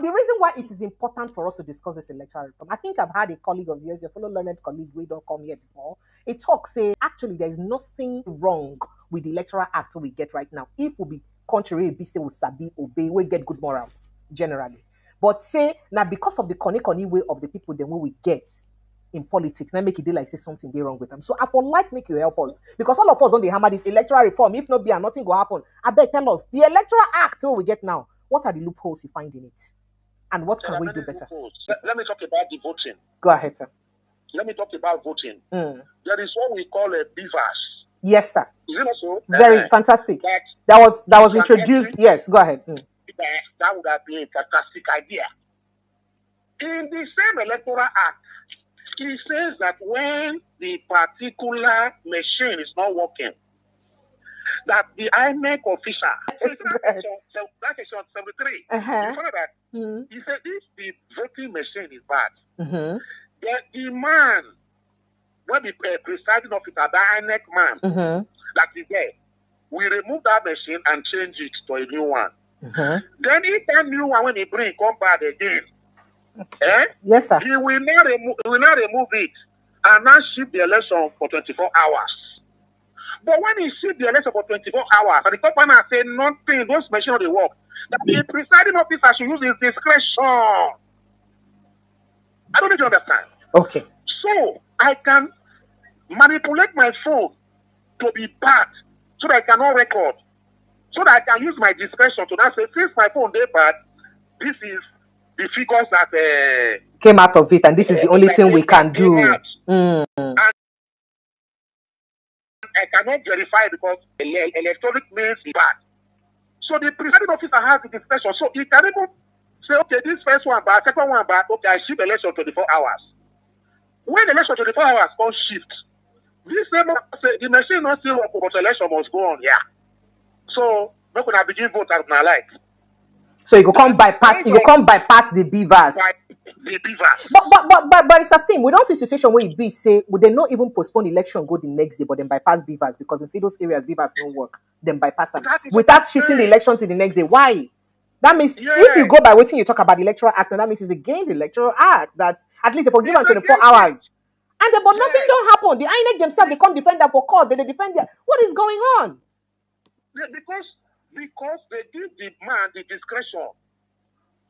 the reason why it is important for us to discuss this electoral reform, I think I've had a colleague of yours, your fellow learned colleague, we don't come here before. A talk say actually there is nothing wrong with the electoral act we get right now. If we be contrary, be say we sabi obey, we get good morals generally. But say now because of the conny way of the people, then we get in politics, now make it like say something dey wrong with them. So I for like make you help us because all of us on the hammer this electoral reform. If not be and nothing will happen. I beg tell us the electoral act we get now. What are the loopholes you find in it? And what can we do better? Let me talk about the voting. Go ahead, sir. Let me talk about voting. There is what we call a beavers. Yes, sir. Is it also? Very fantastic. That was introduced. Yes, go ahead. That would have been a fantastic idea. In the same electoral act, it says that when the particular machine is not working, that the INEC official, that's section 73, you follow that? He said if the voting machine is bad, then the man, when the presiding officer, the INEC man, that is there, we remove that machine and change it to a new one. Then if that new one, when he bring, come back again, yes, sir. He will not remove it and not shift the election for 24 hours. But when he shift the election for 24 hours, and the company say nothing, those machines they work, that the presiding officer should use his discretion. I don't know if you understand. Okay. So I can manipulate my phone to be bad so that I cannot record. So that I can use my discretion to now say, since my phone is bad, this is the figures that came out of it, and this is the only thing we can do. And I cannot verify because electronic means is bad. So the presiding officer has the discretion. So he can even say, okay, this first one bad, second one bad, okay, I shift election 24 hours. When the election 24 hours on shift, this same the machine not still work, but election must go on, yeah. So not gonna begin vote as my like. So you go come bypass the beavers. The beavers. But Barrister Sim, we don't see situation where it be say would they not even postpone election go the next day, but then bypass beavers because in see those areas beavers don't work, then bypass them without shifting the election to the next day. Why? That means if you go by what you talk about the electoral act, that means it's against the electoral act that at least if we give them 24 hours. And then, but nothing don't happen. The INEC themselves they can't defend them for court. They defend them. What is going on? Because they give the man the discretion.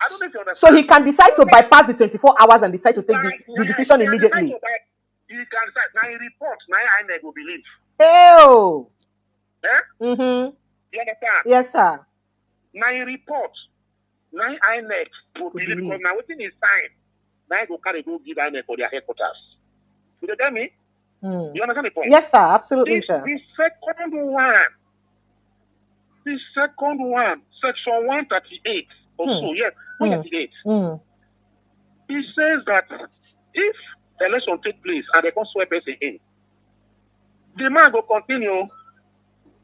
I don't know if you understand. So he can decide to bypass the 24 hours and decide to take the decision immediately. He can decide. Now he reports. Now INEC will believe. Oh. You understand? Yes, sir. Now he reports. Now INEC will believe because now within his time, now he will carry go give INEC for their headquarters. You get me? You understand the point? Yes, sir. Absolutely, sir. The second one, section 138 or so, yes, 138. It says that if the election take place and they can swear person in, the man will continue.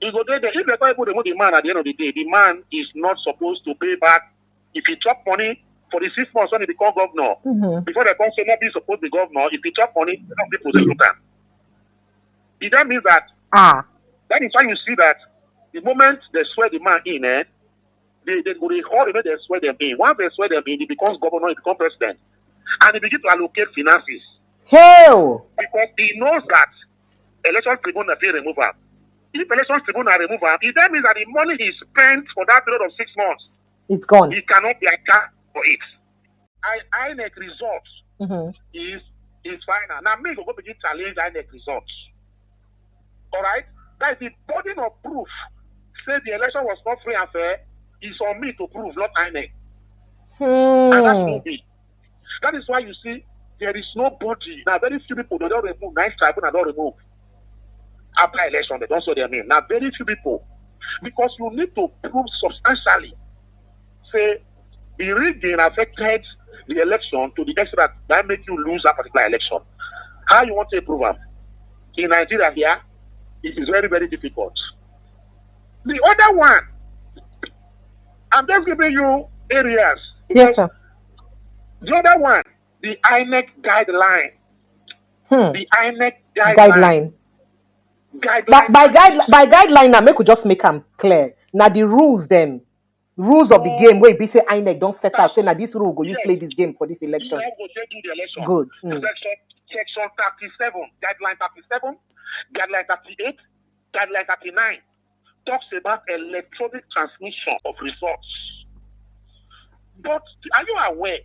He go there. If they can't able to remove the man at the end of the day, the man is not supposed to pay back. If he chop money for the 6 months when he become governor, before the council not be supposed to be governor, if he chop money, they don't be prosecutor. That means that that is why you see that the moment they swear the man in, they go to hold they swear them in. Once they swear them in, he becomes governor, he becomes president. And he begins to allocate finances. Hell! Because he knows that election tribunal will remove him. If election tribunal remove him, it then means that the money he spent for that period of 6 months, it's gone. He cannot be accountable for it. INEC results is final. Now me go begin challenge INEC results. Alright? That is the burden of proof. Say the election was not free and fair, is on me to prove, not INEC. And that's no me. That is why you see there is nobody. Now very few people they don't remove. Nice tribunal don't remove. After election, they don't show their name. Now very few people. Because you need to prove substantially. Say the rigging affected the election to the extent that make you lose that particular election. How you want to prove them? In Nigeria here, it is very, very difficult. The other one, I'm just giving you areas. Yes, sir. The other one, the INEC guideline. The INEC guideline. By guideline, now make we just make them clear. Now the rules them. rules of the game where be say INEC don't set out, say now this rule go use Yes. play this game for this election. How go they do the election? Good. Section 37, guideline 37, guideline 38, guideline 39 talks about electronic transmission of results. But are you aware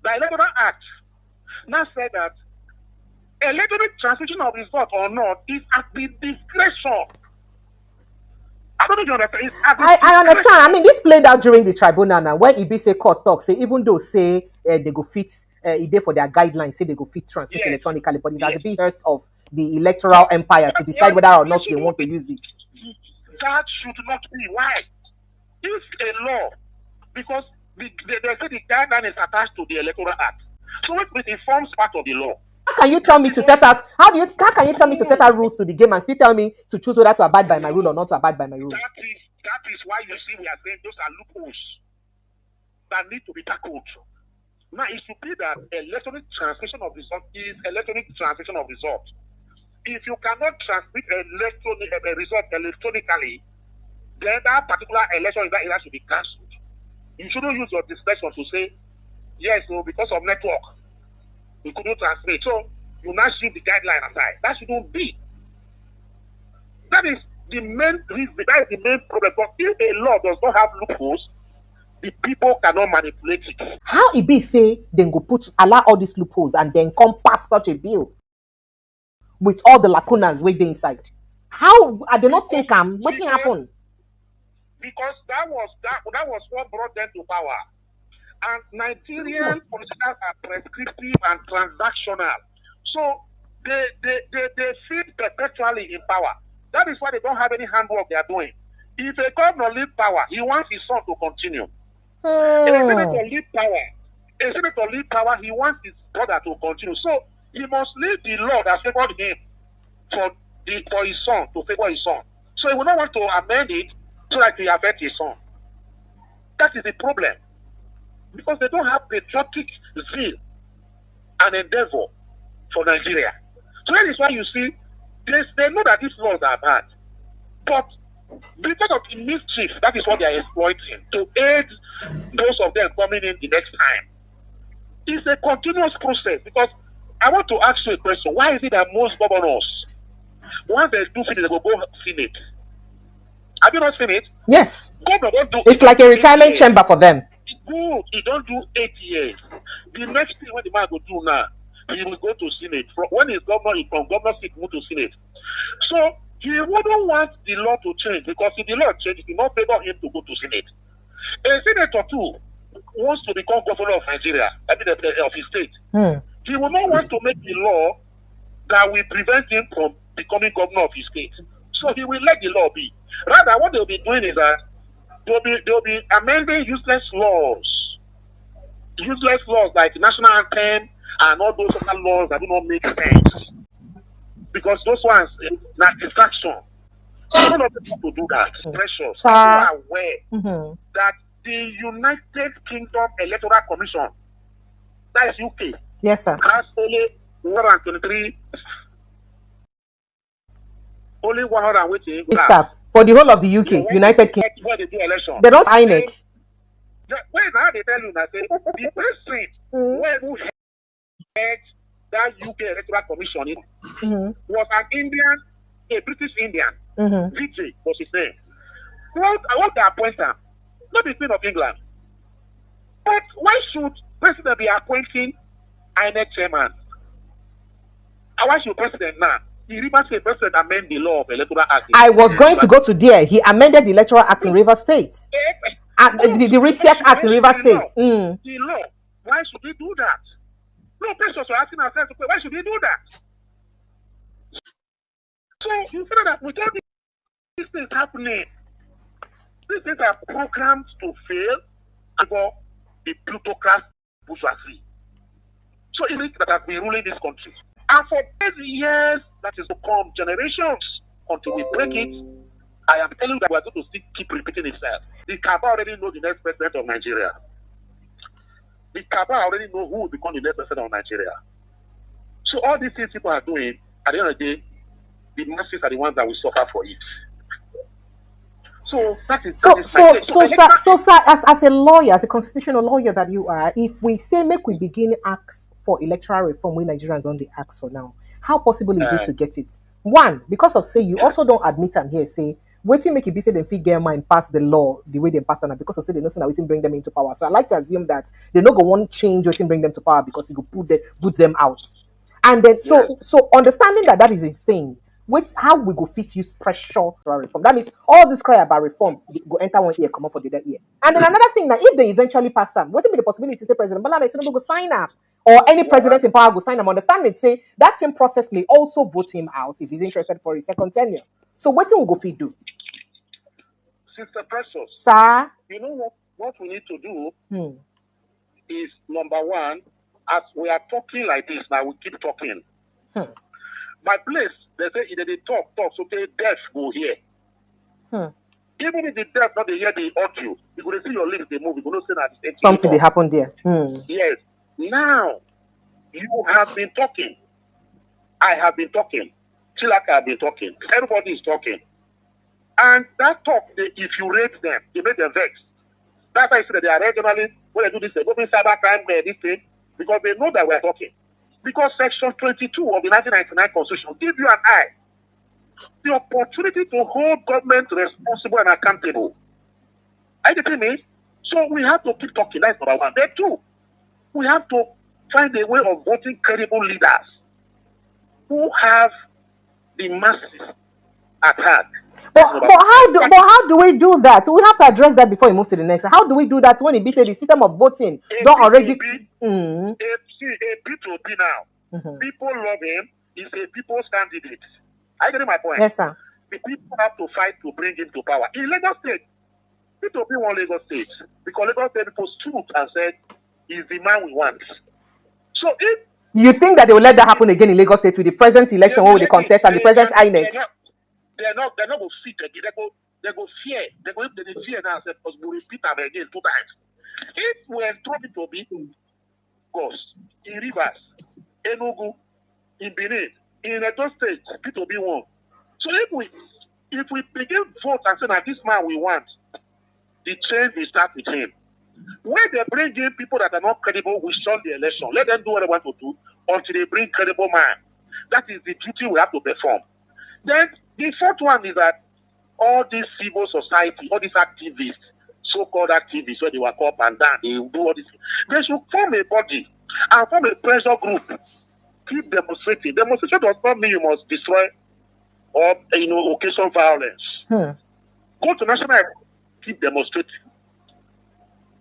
the Electoral Act now said that electronic transmission of results or not is at the discretion. I don't know if you understand. I understand. I mean, this played out during the tribunal now, where Ibi say court talk say even though say they go fit they for their guidelines say they go fit transmit electronically, but it has to be first of the electoral empire to decide whether or not they want to use it. That should not be. Why? It's a law because they say the guideline is attached to the Electoral Act, so it forms part of the law. How can you tell me to set out? How can you tell me to set out rules to the game and still tell me to choose whether to abide by my rule or not to abide by my rule? That is why you see we are saying those are loopholes that need to be tackled. Now it should be that electronic transmission of results is electronic transmission of results. If you cannot transmit a result electronically, then that particular election should be cancelled. You shouldn't use your discretion to say yes, so because of network we couldn't transmit. So you now shift the guideline aside. That shouldn't be. That is the main reason. That is the main problem. But if a law does not have loopholes, the people cannot manipulate it. How it be say then go allow all these loopholes and then come pass such a bill with all the lacunas where they inside? How I do not think what's happen? Because that was what brought them to power. And Nigerian politicians are prescriptive and transactional. So they feed perpetually in power. That is why they don't have any handwork they are doing. If a governor leaves power, he wants his son to continue. If a senator leaves power, he wants his brother to continue. So he must leave the law that favored him for his son, to favor his son. So he will not want to amend it so that he affects his son. That is the problem. Because they don't have patriotic zeal and endeavor for Nigeria. So that is why you see, they know that these laws are bad. But because of the mischief, that is what they are exploiting to aid those of them coming in the next time. It's a continuous process. Because I want to ask you a question. Why is it that most governors, once they do finish, they go Senate? Have you not seen it? Yes. Governor don't do it's like a retirement chamber for them. Good. He don't do 8 years. The next thing when the man go do now, he will go to Senate. When he's governor, he from governor seat move to Senate. So he wouldn't want the law to change because if the law changes, it will not favor him to go to Senate. A senator too wants to become governor of Nigeria, of his state. He will not want to make the law that will prevent him from becoming governor of his state. So he will let the law be. Rather, what they'll be doing is that they'll be amending useless laws like national anthem and all those other laws that do not make sense. Because those ones not distraction. So none of them want to do that. Precious. You are aware that the United Kingdom Electoral Commission, that is UK, yes, sir, has only 123 staff for the whole of the UK, United Kingdom. Where they do election. They don't INEC. Where now they tell you that the person who head that UK Electoral Commission was an Indian, a British Indian. VJ was his name. Well, I want to appoint him, not the Queen of England. But why should President be appointing INEC chairman? And why should President now? He even said President amend the law of Electoral Act. I was going to go to there. He amended the Electoral Act in River State. And the Research Act in River State. The law. Why should he do that? No, persons are asking ourselves, why should he do that? So you feel that with all these things happening, these things are programmed to fail for the plutocrat bourgeoisie. So it means that has been ruling this country. And for 10 years that is to come, generations, until we break it, I am telling you that we are going to still keep repeating itself. The Kaaba already knows the next president of Nigeria. The Kaaba already know who will become the next president of Nigeria. So all these things people are doing, at the end of the day, the masses are the ones that will suffer for it. So that is my take. Sir, as a lawyer, as a constitutional lawyer that you are, if we say make we begin ask for electoral reform, we Nigerians don't they ask for now, how possible is it to get it? One, because of say you also don't admit and here say waiting make it be say them figure mind pass the law the way they pass and because of say they know that waiting bring them into power. So I like to assume that they not go one change waiting bring them to power because you go put them out. And then so understanding that is a thing. Wait, how we go fit use pressure for reform. That means all this cry about reform go enter one ear, come up for the other ear. And then another thing that if they eventually pass them, what be the possibility say President Bola Ahmed Tinubu go sign up or any president in power go sign up? Understand it say that same process may also vote him out if he's interested for his second tenure. So what will go fit do? Sister Precious, sir, you know what we need to do is number one, as we are talking like this now, we keep talking. My place, they say either they talk, so they deaf go hear. Even if the deaf not they hear the audio, you could see your lips they move, you could not say that something they happen there. Yes. Now you have been talking. I have been talking. Chilaka have been talking. Everybody is talking. And that talk, if you rate them, they make them vex. That's why I say that they are regionally, when they do this, they go in cybercrime, this thing, because they know that we are talking. Because Section 22 of the 1999 Constitution gives you and I the opportunity to hold government responsible and accountable. Are you getting me? So we have to keep talking. That's number one. Then two, we have to find a way of voting credible leaders who have the masses at heart. But how do we do that? We have to address that before we move to the next. How do we do that when it be say the system of voting don't already? A Peter Obi now. People love him. He's a people's candidate. Are you getting my point? Yes, sir. The people have to fight to bring him to power. In Lagos State, Peter Obi won Lagos State because Lagos State people stood and said he's the man we want. So if you think that they will let that happen again in Lagos State with the present election where they contest and the present INEC? They're not going to fit again. They go fear. They go fear now because we repeat them again 2 times. If we throw it to be goes in Rivers, Enugu, in Benin, in Edo State, Peter Obi won. So if we begin vote and say that this man we want, the change will start with him. When they bring in people that are not credible, we shun the election. Let them do what they want to do until they bring credible man. That is the duty we have to perform. Then the fourth one is that all these civil society, all these activists, so-called activists, when they work up and down, they do all this. They should form a body and form a pressure group. Keep demonstrating. Demonstration does not mean you must destroy or occasion violence. Go to national, keep demonstrating.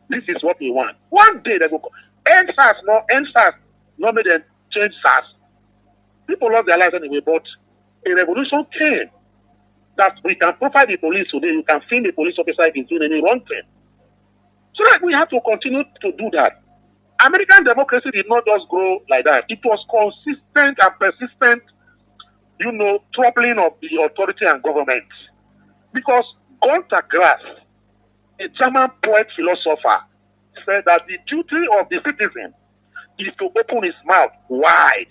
This is what we want. One day they go end SARS, not make them change SARS. People lost their lives anyway, but a revolution came that we can profile the police today. You can feel the police officer if he's doing any wrong thing. So that we have to continue to do that. American democracy did not just grow like that. It was consistent and persistent, troubling of the authority and government. Because Gunter Grass, a German poet philosopher, said that the duty of the citizen is to open his mouth wide.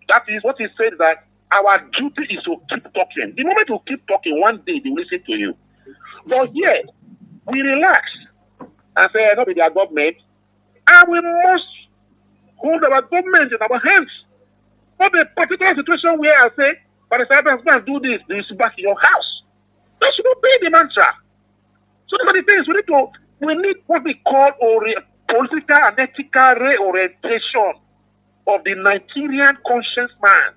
That is what he said, that our duty is to keep talking. The moment you keep talking, one day they will listen to you. But yet, we relax and say, not with their government, and we must hold our government in our hands. Not a particular situation where I say, Barrister Adams, go and do this back in your house. That should not be the mantra. So those are the things we need what we call political and ethical reorientation of the Nigerian conscious man.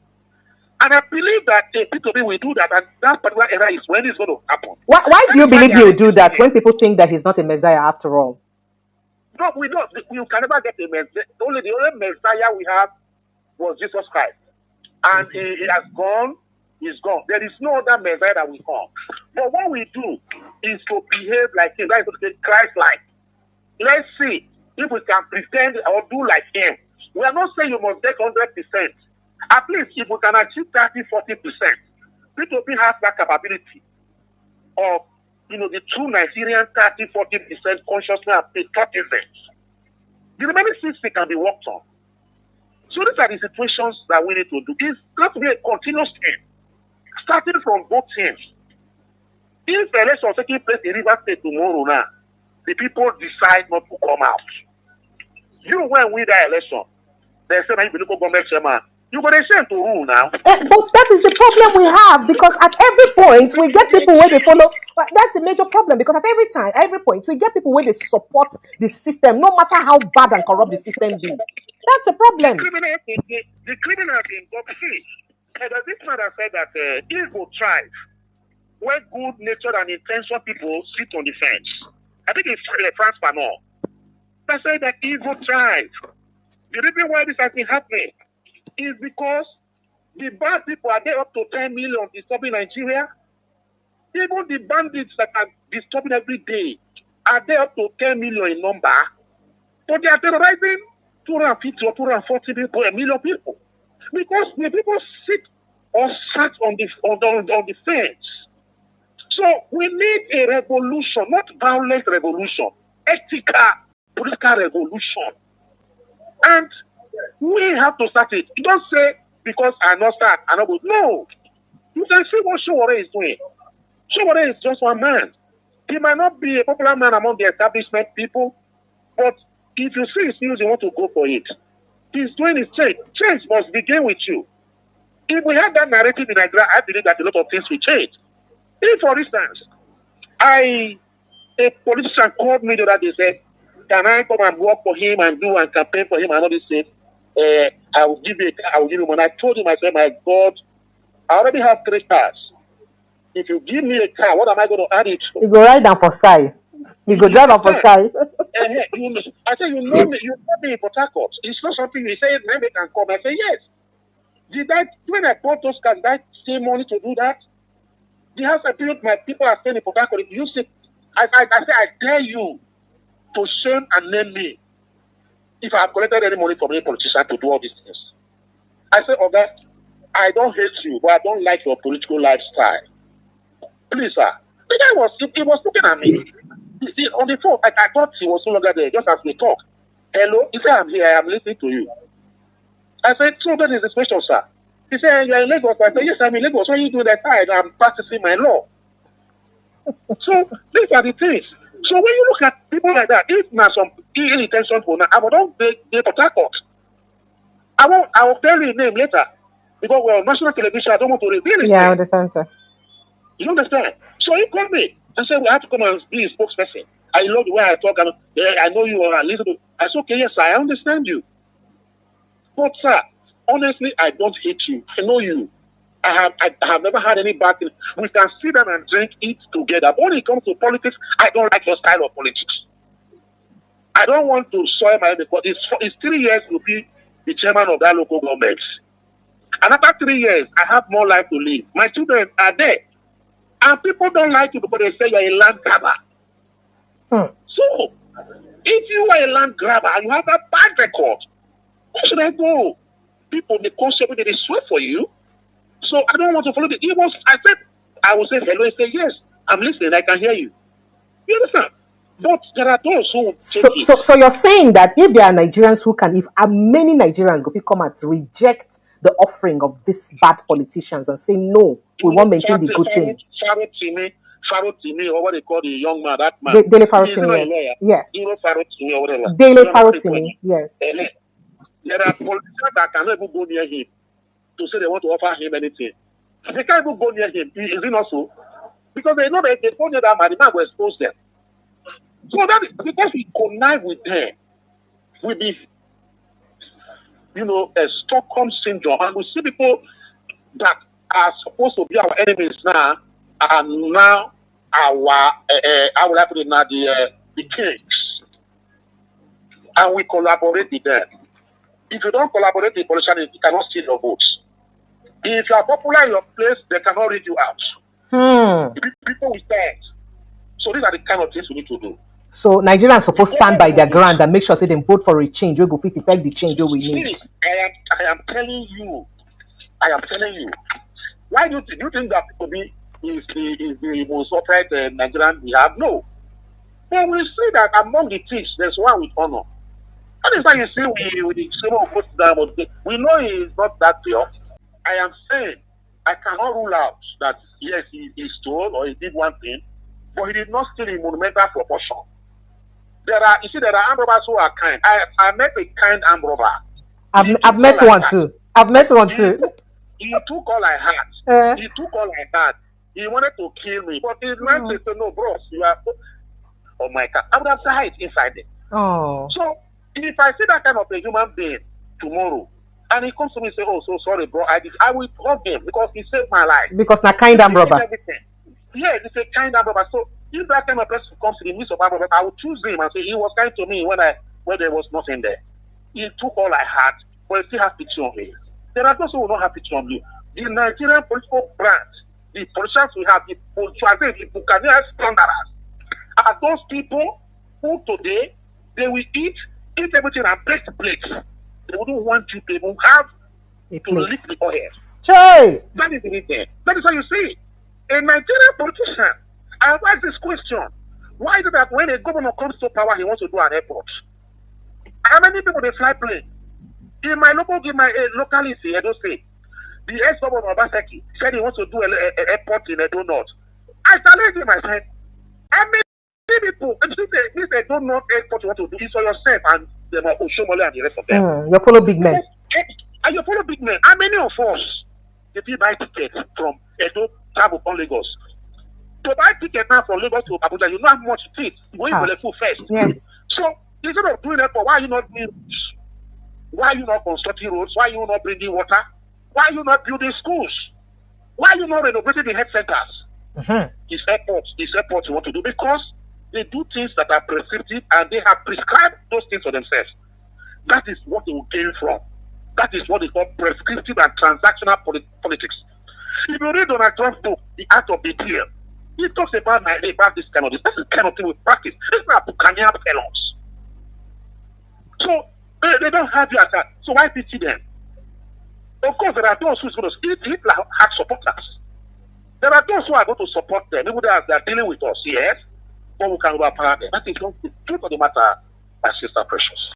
And I believe that Peter Obi will do that, and that particular era is when it's going to happen. Why do you believe he'll do that when people think that he's not a messiah after all? No, we don't. You can never get a messiah. The only messiah we have was Jesus Christ. And he has gone, he's gone. There is no other messiah that will come. But what we do is to behave like him. That is to say Christ-like. Let's see if we can pretend or do like him. We are not saying you must get 100%. At least if we can achieve 30-40%, Peter Obi has that capability of, the true Nigerian 30-40% consciousness and patriotism. The remaining 60 can be worked on. So these are the situations that we need to do. It's got to be a continuous thing, starting from both teams. If the election is taking place in River State tomorrow now, the people decide not to come out. You when win that election, they say that you local government chairman, you got a shame to rule now. But that is the problem we have, because at every point we get people where they follow. But that's a major problem, because at every point we get people where they support the system, no matter how bad and corrupt the system be. That's a problem. The criminal in see. There's this man that said that evil thrive when good natured and intentional people sit on the fence. I think it's France Fanon. That said that evil thrive. The reason why this has been happening is because the bad people are there up to 10 million disturbing Nigeria. Even the bandits that are disturbing every day are there up to 10 million in number. But they are terrorizing 250 or 240 people, a million people. Because the people sit or sat on the fence. So we need a revolution, not violent revolution, ethical, political revolution. And we have to start it. You don't say, because I not start, I not go. No. You can see what Showore is doing. Showore is just one man. He might not be a popular man among the establishment people, but if you see his news, you want to go for it. He's doing his change. Change must begin with you. If we have that narrative in Nigeria, I believe that a lot of things will change. If, for instance, a politician called me the other day, said, can I come and work for him and do and campaign for him and all this thing? I will give you money. I told him, I said, my God, I already have 3 cars. If you give me a car, what am I going to add it to? You go ride down for sky. You go drive down for sky. I said, you know me in Port Harcourt. It's not something you say, maybe can come. I say, yes. When I bought those cars, did I save money to do that? The house I built, my people are staying in Port Harcourt. If you say, I say, I dare you to shame and name me if I have collected any money from any politician to do all these things. I said, okay, I don't hate you, but I don't like your political lifestyle. Please, sir. The guy was looking at me. On the phone, I thought he was no longer there, just as we talk. Hello? He said, I'm here, I am listening to you. I said, so that is the question, sir. He said, you're in Lagos. I said, yes, I'm in Lagos. What are you doing that time? I'm practicing my law. So, these are the things. So, when you look at people like that, if now some ill intention for now, I will not be Port Harcourt. I will tell you his name later. Because we're on national television, I don't want to reveal it. Yeah, I understand, sir. You understand? So he called me and said, we have to come and be a spokesperson. I love the way I talk. I know you are a little bit. I said, okay, yes, sir, I understand you. But, sir, honestly, I don't hate you. I know you. I have never had any bad thing. We can sit down and drink, eat together. But when it comes to politics, I don't like your style of politics. I don't want to soil my head because it's 3 years to be the chairman of that local government. And after 3 years, I have more life to live. My children are there. And people don't like you because they say you're a land grabber. So, if you are a land grabber and you have a bad record, where should I go? People, the concept, they sweat for you. So, I don't want to follow I will say hello and say, yes, I'm listening, I can hear you. You understand? But there are those who So you're saying that if there are Nigerians who can, if many Nigerians will come out to reject the offering of these bad politicians and say, no, we won't maintain the good thing. Farotimi, or what they call the young man, that man. Dele Farotimi, yes. Farotimi or whatever. Dele Farotimi, yes. There are politicians that cannot even go near him to say they want to offer him anything. They can't even go near him. Is it not so? Because they know that if they go near that man, the man will expose them. So that is because we connive with them. We be, a Stockholm syndrome. And we see people that are supposed to be our enemies now are now I would have to now the kings. And we collaborate with them. If you don't collaborate with politicians, you cannot steal your votes. If you are popular in your place, they cannot read you out. People will stand. So these are the kind of things we need to do. So Nigerians supposed to stand by their ground and make sure they vote for a change. We go fit effect the change we need. I am telling you. Why do you think that Obi is the most upright Nigerian we have? No. But we see that among the thieves, there's one with honor. That is why you see with the symbol of down, we know he is not that pure. I am saying I cannot rule out that, yes, he stole or he did one thing, but he did not steal in monumental proportion. There are armed robbers who are kind. I met a kind armed robber. I've met one too. I've met one too. He took all I had. He took all I had. He wanted to kill me, but he meant to say, no, bros, you are. Oh my God, I would have died inside it. Oh. So if I see that kind of a human being tomorrow, and he comes to me and say, "Oh, so sorry, bro, I will hug him because he saved my life." Because na kind armed robber. Yeah, it's a kind armed robber. So if that kind of person comes to the midst of armed robber, I will choose him and say he was kind to me when there was nothing there. He took all I had, but he still has pity on me. There are those who will not have pity on you. The Nigerian political branch, the politicians we have, the Buccaneers plunderers, are those people who today they will eat everything and break the plate. They wouldn't want you to even have to lick the oil. Sure. That is the reason. That is how you see. A Nigerian politician, I ask this question. Why is it that when a governor comes to power, he wants to do an airport? How many people they fly plane? In my locality, Edo State, the ex-governor Obaseki said he wants to do an airport in Edo North. I challenge him, I said, how many people, if they don't know airport you want to do, it's for yourself and them Oshomole and the rest of them. You follow big men. And you follow big men. How many of us, if you buy tickets from Edo, travel on Lagos? To buy ticket now from Lagos to Abuja, you know how much it is. You go into the food first. Yes. So instead of doing that, why are you not doing roads? Why are you not constructing roads? Why are you not bringing water? Why are you not building schools? Why are you not renovating the health centers? These airports you want to do because they do things that are prescriptive and they have prescribed those things for themselves. That is what they will gain from. That is what they call prescriptive and transactional politics. If you read Donald Trump's book, The Art of the Deal, he talks about this kind of this. That's the kind of thing we practice. It's not Buccaneer felons. So they don't have you as that. So why pity them? Of course, there are those who Hitler had supporters. There are those who are going to support them, even though they are dealing with us, yes, but we can overpower them. That is the truth of the matter, my sister Precious.